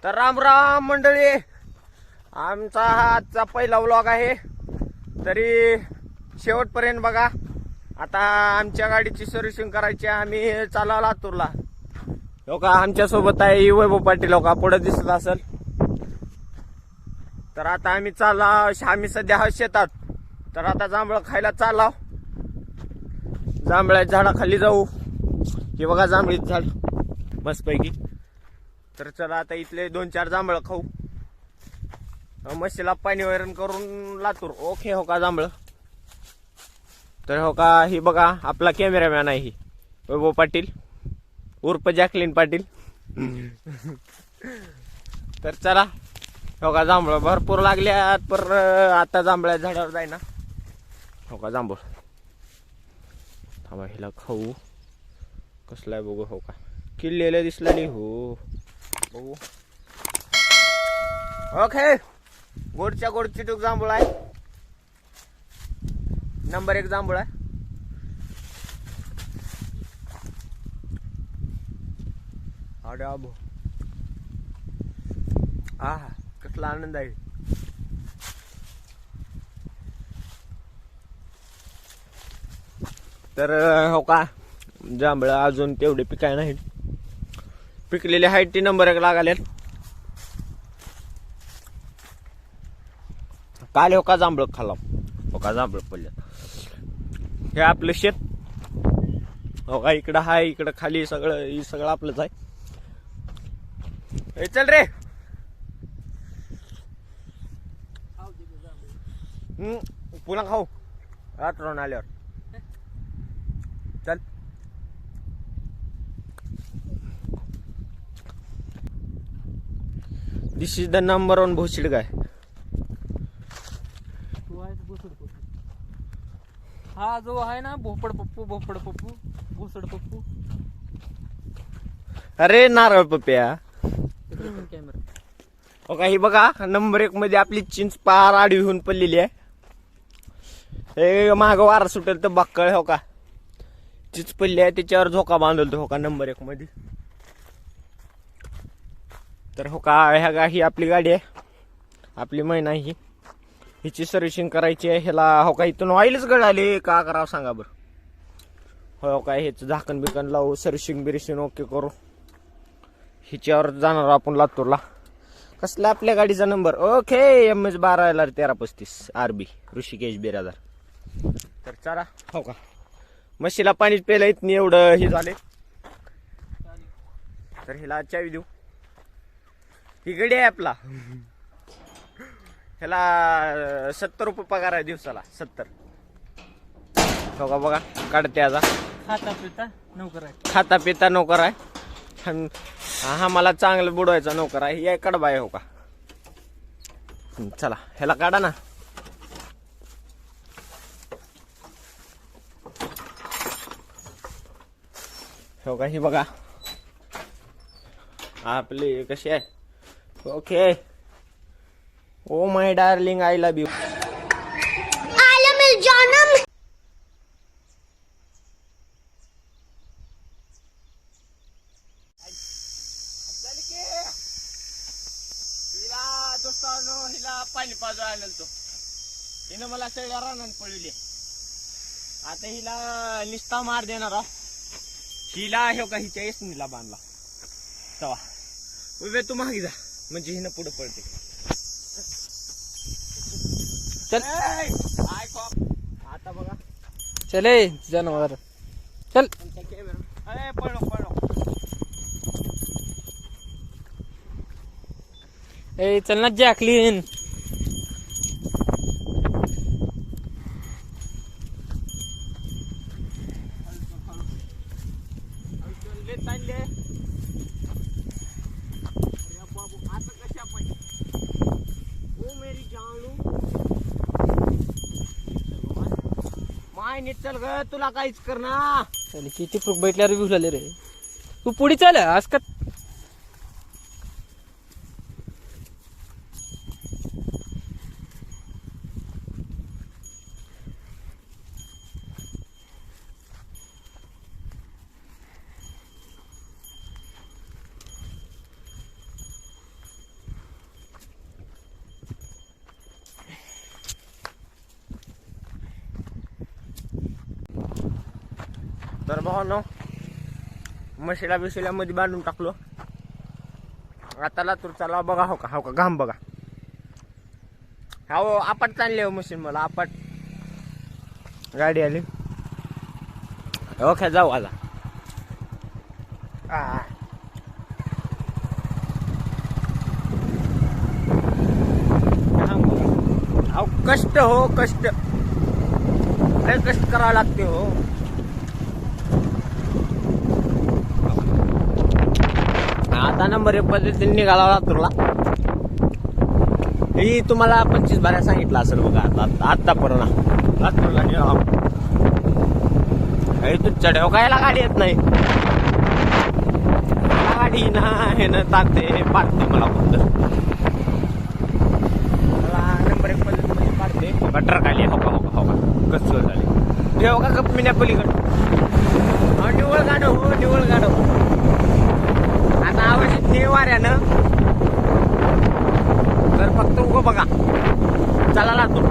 तर राम राम मंडळी, आमचा हा आजचा पहिला व्लॉग आहे. तरी शेवटपर्यंत बघा. आता आमच्या गाडीची सर्व्हिसिंग करायची, आम्ही चालला लातूरला. हो का, आमच्या सोबत आहे वैभव पाटील. हो का, पुढे दिसत असेल. तर आता आम्ही आम्ही सध्या हा शेतात. तर आता जांभळं खायला चाललाव. जांभळ्या झाडाखाली जाऊ. हे बघा जांभळीत झाड मस्तपैकी. तर चला आता इथले 2-4 जांभळं खाऊ. म्हशीला पाणी वैरण करून लातूर. ओके. हो का जांभळं. तर हो का, ही बघा आपला कॅमेरामॅन आहे ही वैभव पाटील उर्फ जॅकलीन पाटील. तर चला. हो का, जांभळं भरपूर लागल्यात. पर आता जांभळ्या झाडावर जाय ना. हो का जांभूळ. थांबा हिला खाऊ. कसला आहे बघू. हो का, किल्लेलं दिसलेली. हो बघू. ओके, गोडच्या गोड चिटूक जांभूळ आहे. नंबर 1 जांभूळ आहे. अरे अबो, आहा कसला आनंद आहे. तर हो का, जांभळं अजून तेवढे पिकाय नाहीत. पिकलेले आहेत ती नंबर 1 लागाले. काल हो का जांभळं खाल्ला. हो का जांभळं पडले. हे आपलं शेत. हो का, इकडं हाय, इकडं खाली सगळं आपलंच आहे. चल रे. पुन्हा खाऊ रात्रून आल्यावर. चल. दिस इज द नंबर 1 भोसडी गाय. हा जो आहे ना, भोपड पप्पू भोसड पप्पू. अरे नारळ पप्प्या. कॅमेरा. हो का, ही बघा नंबर 1 मध्ये आपली चिंच पार आडवी होऊन पडलेली आहे. हे माग वारा सुटेल तर बक्कळ. हो का, चिंच पडली आहे, त्याच्यावर झोका बांधवतो. हो का, नंबर 1 मध्ये. तर हो का, ही आपली गाडी आहे. आपली महिना ही. हिची सर्व्हिसिंग करायची आहे. ह्याला हो का, इथून ऑइलच गळाले. का करावं सांगा बरं. हो का, ह्याचं झाकण बिकन लावू. सर्व्हिसिंग ओके करू. हिच्यावर जाणार आपण लातूरला. कसला आपल्या गाडीचा number. Okay, MS12 1335 RB Rishikesh Biradar. तर चला. हो का, म्हशीला पाणी प्यायला इथं एवढं हे झाले. तर हिला चावी देऊ. ही गाडी आहे आपला. ह्याला 70 रुपये पगार आहे दिवसाला. 70. हो का, बघा काढते आता. खाता पिता नोकर आहे. खाता पिता नोकर आहे. हा मला चांगलं बुडवायचा नोकर आहे. या कडबा आहे. हो का, चला ह्याला काढा ना. हो का, ही बघा आपली कशी आहे. Okay. Oh my darling, I love you. हिला पाणी पाजू आणलं तो. हिनं मला सगळ्या रानात पळली. आता हिला निस्ता मार देणार. हिला हे का, हिच्या एसनीला बांधला तवा. उभे तू मागे जा, म्हणजे हिनं पुढे पडते. चल. आता बघा. चले जनावर. चल. अरे पळो. ए चल ना जॅकलीन. माय नीट चल ग, तुला काहीच कर ना. किती प्रूफ बैठल्यावर रिव्ह्यू झाले रे. तू पुढे चल. आज का तर भावांनो म्हशीला बिशीला मध्ये बांधून टाकलो. आता लातूर चालवा बघा. हो का घाम बघा. हो आपट चालले हो मशीन मला आपट गाडी आली. ओके जाऊ आता. अहो कष्ट हो कष्ट लय कष्ट करावं लागते हो. आता नंबर 1 पद्धतीने निघाला लातूरला. ही तुम्हाला 25 बाऱ्या सांगितलं असेल बघा. आतापर्यंत लातूरला निघाला. तू चढव कायला गाडी येत नाही. गाडी ना हे न ताकते हे पाडते मला फक्त. नंबर 1 पद्धतीमध्ये पाडते. गटर खाली हो का कसं झाले ठेव का कपमिन्या पलीकडं. निवळ गाडव हो निवळ गाडव. आता आवश्यक नाही वाऱ्यानं तर फक्त उगं बघा. चला लातूर.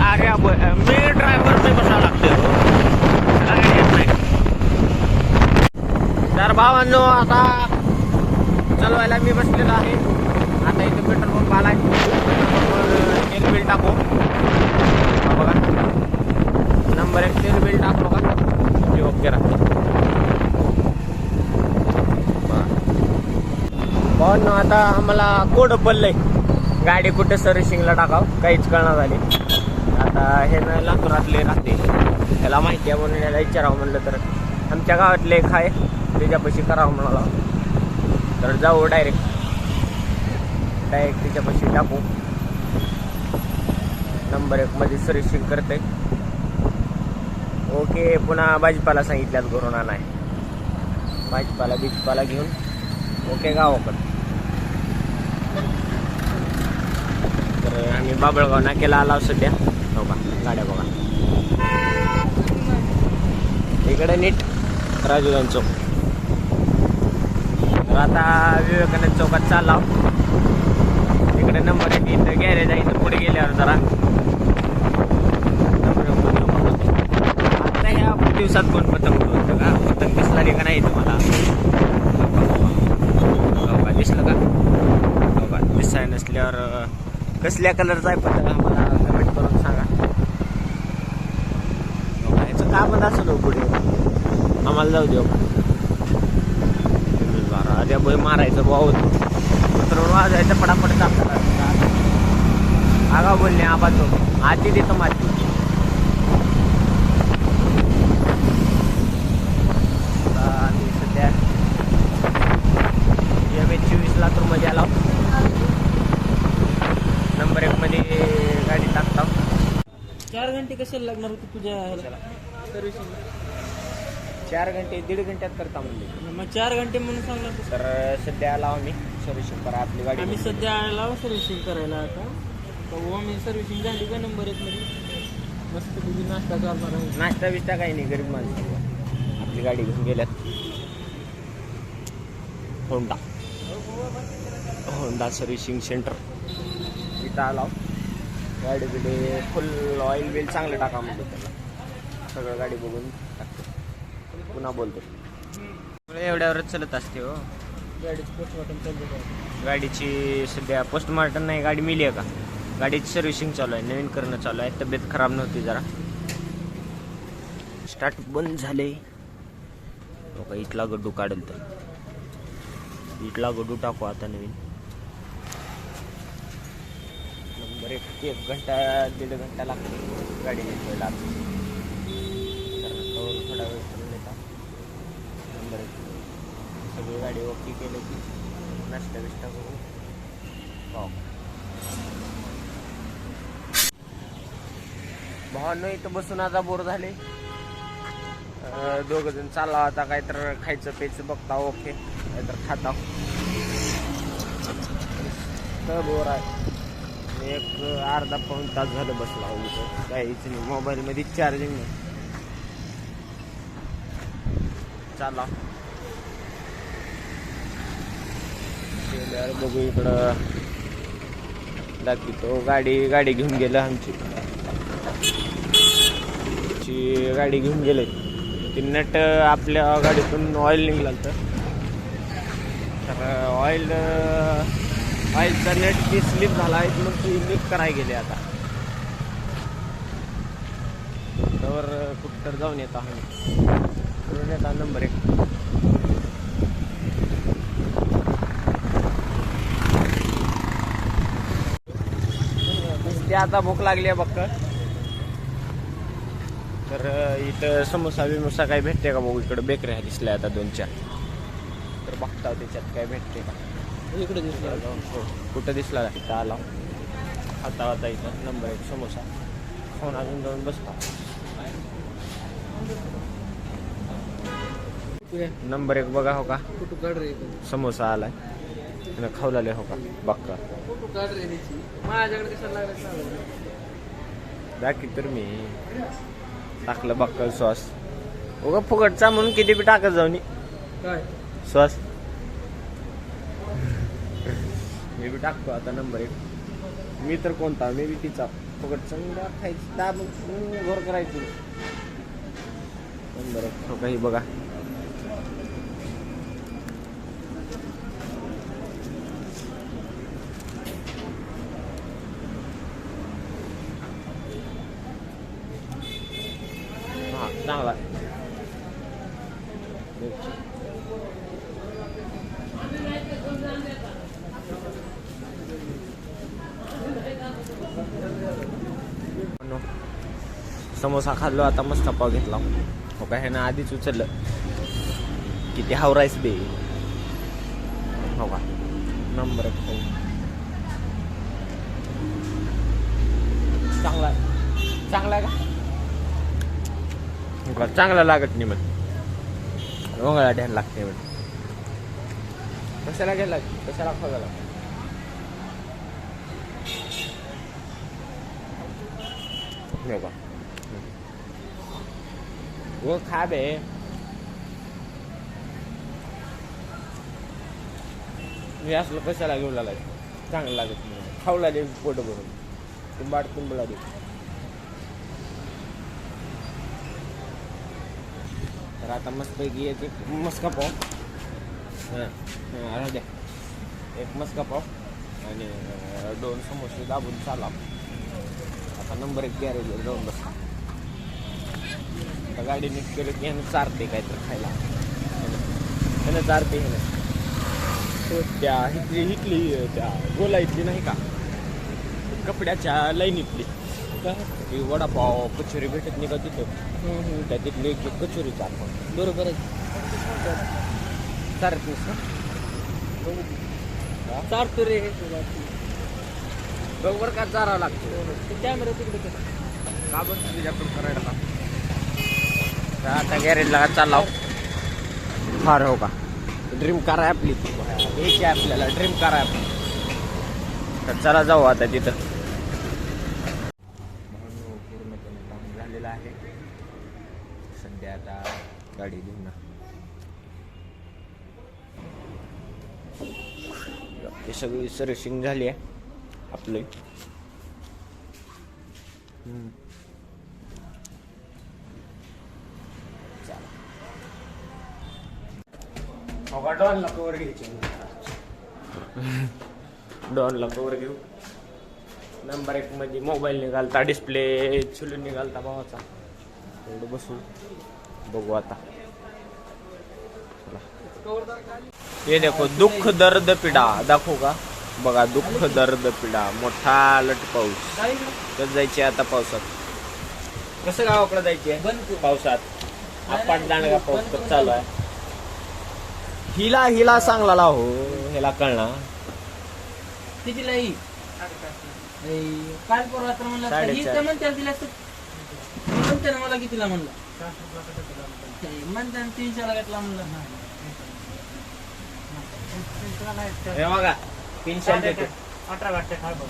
अरे मी ड्रायव्हर नाही बसावं लागते. तर भावांनो आता चालवायला मी बसलेलो आहे. आता इथे पेट्रोल पंप आलाय. तेल बिल टाकू बघा. नंबर 1 तेल बिल टाकलो का ते ओके राहते. भावांनो आता आम्हाला कोड पडलंय. गाडी कुठे सर्व्हिसिंगला टाकाव काहीच कळणार झाली. आता हे ना लातूरातले राहते त्याला माहिती आहे म्हणून याला विचारावं म्हणलं तर आमच्या गावातले एक आहे त्याच्यापाशी करावं म्हणाला. तर जाऊ डायरेक्ट त्याच्यापाशी टाकू. नंबर 1 मध्ये सर्व्हिसिंग करते. ओके पुन्हा भाजीपाला सांगितल्यात घरून आणाय. भाजीपाला घेऊन ओके गावाकडं. तर आम्ही बाबळगाव नाक्याला आलो सध्या. हो का गाड्या बघा इकडे नीट राजूगांव चौक. तर आता विवेकानंद चौकात चालला. इकडे नंबर 1 इथं गॅरेज आहे. इथं पुढे गेल्यावर जरा आता ह्या दिवसात कोण पतंग उडवतं का. पतंग दिसला का नाही तुम्हाला. दिसलं का दिसाय नसल्यावर कसल्या कलरचा आहे पतंग आम्हाला कमेंट करून सांगा. याचं का बंद असं पुढे आम्हाला जाऊ देऊ. अरे बोय मारायचं भाऊ तर वाजायचं पटापट चालतं. आगा बोलणे आबाजो आधी देतो माती. सध्या MH24 लातूरमध्ये आला. नंबर 1 मध्ये गाडी टाकता. 4 घंटे कशाला लागणार होते तुझ्या सर्व्हिसिंग. 4 घंटे 1.5 घंट्यात करता म्हणले. मग 4 घंटे म्हणून सांगणार. तर सध्या आला आम्ही सर्व्हिसिंग करा आपली गाडी. आम्ही सध्या आला सर्व्हिसिंग करायला. आता आम्ही सर्व्हिसिंग झाली का नंबर 1 मध्ये मस्त तुझी नाश्ता चालणार आहे. नाश्ता बिस्टा काही नाही गरीब माणसं आपली गाडी घेऊन गेल्यात. होंडा सर्व्हिसिंग सेंटर इथं आला. गाडी बिडी फुल ऑइल बिल चांगलं टाका म्हणतो त्याला. सगळं गाडी बघून टाकतो पुन्हा बोलतो. एवढ्यावरच चलत असते हो. गाडीची पोस्टमॉर्टम चालू आहे. गाडीची सध्या पोस्टमॉर्टम नाही गाडी मिली आहे का. गाडीची सर्व्हिसिंग चालू आहे. नवीन करणं चालू आहे. तब्येत खराब नव्हती जरा. स्टार्ट बंद झाले. इथला गड्डू काढेल तर इथला गड्डू टाकू आता नवीन. नंबर 1 घंटा 1.5 घंटा लागतो गाडी नेटवायला. तर थोडा वेळ करून येतात. नंबर 1 सगळी गाडी ओके केली की नाश्ता बिष्टा करून भावांनो इथं बसून आता बोर झाले. 2 जण चालला आता काहीतरी खायचं प्यायचं बघता. ओके काहीतर खाता तर बोर आहे. एक अर्धा पाऊण तास झालं बसला काहीच नाही. मोबाईलमध्ये चार्जिंग नाही. चला बघू इकडं दाखवतो. गाडी घेऊन गेलं आमची. दिवशी गाडी घेऊन गेले ती नट आपल्या गाडीतून ऑइल निघालं तर ऑइलचा नेट ती स्लिप झाला आहे मग ती लीक करायला गेले आता तर कुठं तर जाऊन येत आम्ही करून येता नंबर 1 ते आता भूक लागली आहे बघ तर इथं समोसा बिमोसा काय भेटते का बघू इकडं बेकऱ्या दिसल्या आता 2-4 तर बघता त्याच्यात काय भेटते का इकडे दिसलं हो कुठं दिसला इथं आला आता आता इथं नंबर 1 समोसा खाऊन अजून जाऊन बसता नंबर 1 बघा हो का फोटो काढ रे समोसा आलाय त्यानं खावलाले हो का बघा फोटो काढ रे त्याची माझ्याकडे कशाला लागला बाकी तर मी टाकलं बक्कल सॉस उगा फुकटचा म्हणून किती बी टाकत जाऊन काय सॉस मी बी टाकतो आता नंबर 1 मी तर कोणता मी बी तिचा फुकटचा खायचं दाब घोर करायचं नंबर 1 हो काही बघा चांगला समोसा खाल्लो आता मस्त पाव घेतला हो काय हे ना आधीच उचललं किती हाव राईस बे हो का नंबर 1 खाऊ चांगला चांगला का चांगला लागत नाही मग रोंगळा ध्यान लागते म्हण कशाला गेला कशाला खायला का वो खा बे मी असलं कशाला घेऊन लागला चांगलं लागत नाही खाऊला दे पोट भरून तुंबाड तुंबळा दे तर आता मस्तपैकी एक मस्का पाव राहू द्या एक मस्का पाव आणि 2 समोसे दाबून चाला आता नंबर 1 गॅरेजवर जाऊन बस आता गाडी नीट केलं की ह्यानं चारते काय तर खायला ह्यानं चारते ह्यानं त्या हिटली त्या गोला इथली नाही का कपड्याच्या लाईनीतली ती वडापाव कचोरी भेटत नाही का तिथं त्या तिथली एक कचोरी चार बरोबर आहे चारत नाहीस ना चारतो रे बरोबर का चारावं लागतं कॅमेरा तिकडे का बरं तुझ्याकडून करायला का तर आता गॅरेजला चालला फार हो का ड्रीम कार आहे आपली एक आहे आपल्याला ड्रीम कार आहे आपली तर चला जाऊ आता तिथं पूर्णपणे काम झालेलं आहे सध्या आता गाडी घेऊन ही सगळी सर्व्हिसिंग झाली आहे आपली डॉनला कवर घ्यायची डॉनला कवर घेऊ नंबर 1 मध्ये मोबाईल निघालता डिस्प्ले छुलून निघालता भावाचा एवढं बसू बघू आता ये देखो दुःख दर्द पिढा दाखवू का बघा दुःख दर्द पिढा मोठा लट पाऊस तर जायचे आता पावसात कसं गावाकडे जायचे पावसात आपण जाणं का पाऊस तर चालू आहे हिला सांगला हो ह्याला कळणार कितीला येईल काल परवा तर म्हणलं म्हणते दिला म्हणते ना मला कितीला म्हणलं म्हणते 300ला घेतला म्हणलं हे बघा 300 18 वाटते खा बघ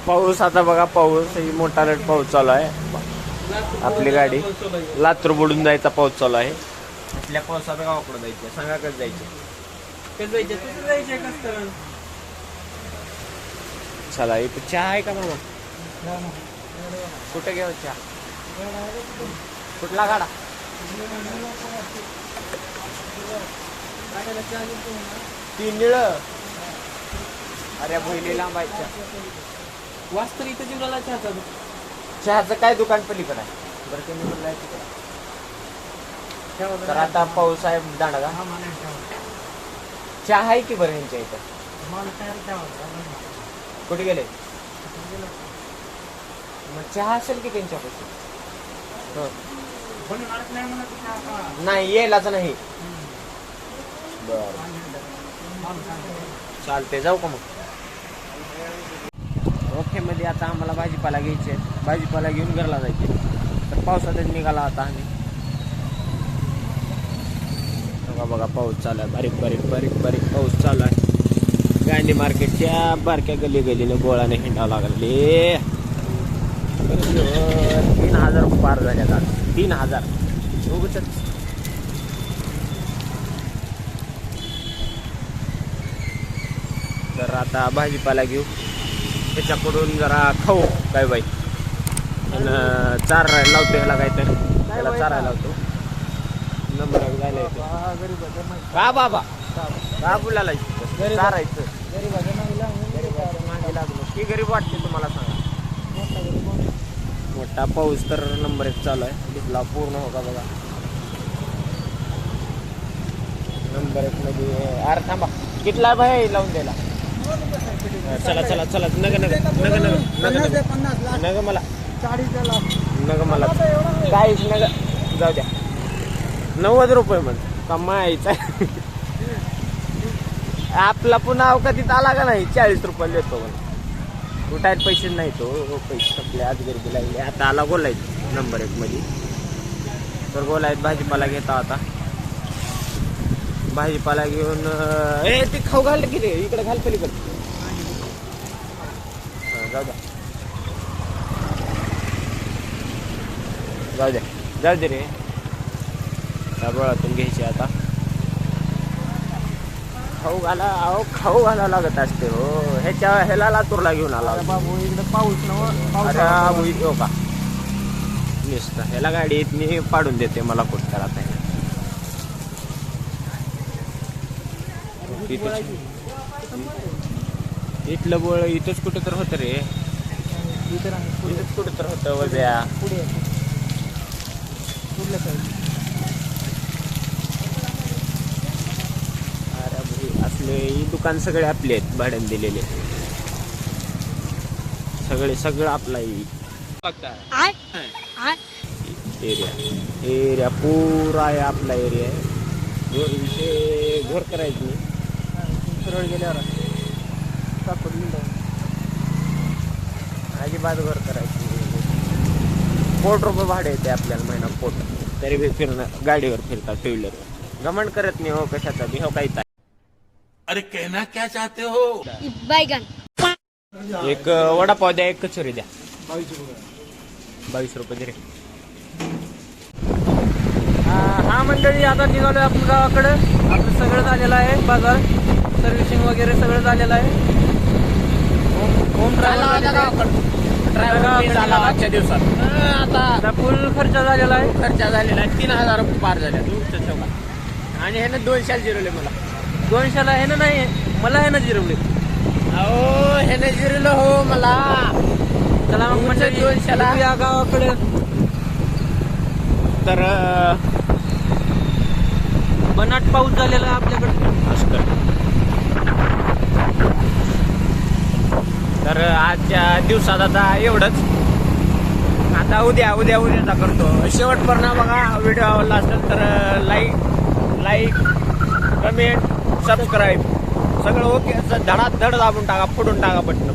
पाऊस आता बघा पाऊस ही मोठा लट पाऊस चालू आहे आपली गाडी लातूर बुडून जायचा पाऊस चालू आहे आपल्या पावसात गावाकडे जायचं सांगा कसं जायचं कसं जायचं कसं जायचं कसं चला इथं चहा आहे का मामा? कुठे घेऊ चहा? कुठला गाडा? ती निळ. अरे बहिणी लांबायच्या. वाच तर इथं जीवनाला चहाचा चहाचं काय दुकान पलीकडे आहे? बरं तुम्ही म्हणलं तिकडे. तर आता पाऊस आहे दांडगा. चहा आहे की बरं यांच्या इथं? कुठे गेले? मग चहा असेल की त्यांच्यापासून? नाही येलाच नाही. बर चालते, जाऊ का मग? ओके मध्ये आता आम्हाला भाजीपाला घ्यायची आहे. भाजीपाला घेऊन घरला जायचे. तर पावसातच निघाला आता आम्ही. बघा पाऊस चालू आहे. बारीक बारीक बारीक बारीक पाऊस चालू आहे. गांधी मार्केटच्या बारक्या गली गलीने गोळाने हिंडावं लागले. 3000 पार झाल्यात आज. 3000 उगच. तर आता भाजीपाला घेऊ. त्याच्याकडून जरा खाऊ काय बाई. चारायला लावतो ह्याला काहीतरी. त्याला चारायला लावतो. नंबर जायला येतो का बाबा? का बोलायला चारायचं? मागे लागलो की गरीब वाटते तुम्हाला सांगा. मोठा पाऊस तर नंबर 1 चालू आहे. दिसला पूर्ण हो का बघा. नंबर 1 मध्ये. अरे थांबा कितला भाई लावून द्यायला. चला चला चला. नग नग नग नग नग नग मला 40 नग मला 40 नग जाऊ द्या. 90 रुपये म्हण कमायचा. आपला पुन्हा अवकातीत आला का नाही 40 रुपये देतो. कुठायत पैसे नाही तो. पैसे संपले आज गर्दी लागली. आता आला गोलायत नंबर 1 मध्ये. तर गोलायत भाजीपाला घेता आता. भाजीपाला घेऊन ते खाऊ घाल की रे. इकडे घाल पलीकडे. जाऊ द्या जाऊ द्या जाऊ दे रे. बळातून घ्यायचे आता. खाऊ घाला. अहो खाऊ घाला लागत असते हो. ह्याला लातूरला घेऊन आला बाबू. इकडे पाऊस नव्हता. अरे बाबू का नुसतं ह्याला गाडीत मी पाडून देते. मला कुठं करत आहे. इथलं बोळ इथंच कुठं तर होतं रे. इथंच कुठं तर होतं वब्या. अरे भाई असले दुकान सगळे आपले आहेत. भाड्याने दिलेले सगळं आपला एरिया पूरा आहे. आपला एरिया आहे. विषय घर करायचं नाही. सरळ गेल्यावर अजिबात घर करायची. ₹1,000,000 भाडे येते आपल्याला महिना पोट. तरी बी फिरणं गाडीवर फिरतात टू व्हीलरवर. घमंड करत नाही हो कशाचा बी. हो काही. अरे कहना क्या चाहते हो? बैगन. एक वडापाव द्या. एक कचोरी द्या. 22 रुपये दे रे. हा मंडळी आता निघालोय आपण गावाकडे. आपलं सगळं झालेलं आहे. बाजार सर्व्हिसिंग वगैरे सगळं झालेलं आहे. होम ड्रायव्हर झाला आजच्या दिवसात. आता फुल खर्च झालेला आहे. खर्च झालेला आहे. 3000 रुपये पार झाले. आणि ह्यानं 200 जिरवले मला. 200ला हे ना नाही मला हे ना जिरवले. अहो ह्यानं जिरवलं हो मला. चला मग म्हणजे 200ला या गावाकडे. तर बनाट पाऊस झालेला आहे आपल्याकडे. तर आजच्या दिवसात आता एवढंच. आता उद्याचा करतो. शेवटपर्यंत बघा. व्हिडिओ आवडला असेल तर लाईक कमेंट सबस्क्राईब सगळं ओके. धडात धड दाबून टाका. फोडून टाका बटन.